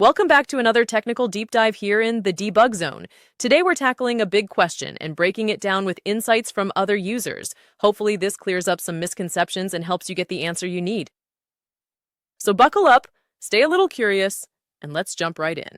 Welcome back to another technical deep dive here in the debug zone. Today we're tackling a big question and breaking it down with insights from other users. Hopefully this clears up some misconceptions and helps you get the answer you need. So buckle up, stay a little curious, and let's jump right in.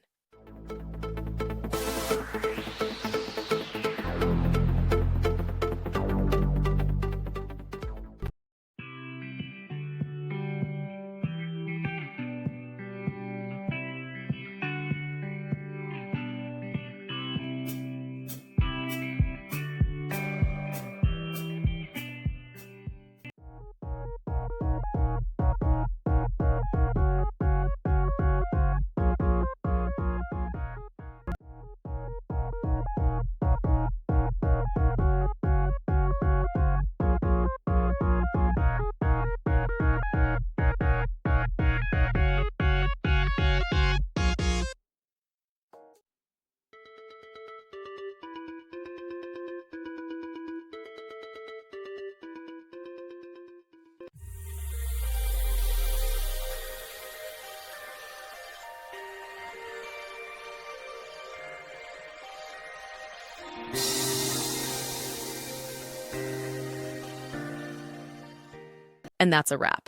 And that's a wrap.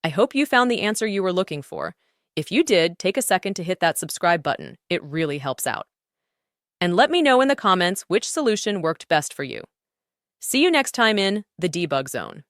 I hope you found the answer you were looking for. If you did, take a second to hit that subscribe button. It really helps out. And let me know in the comments which solution worked best for you. See you next time in the debug zone.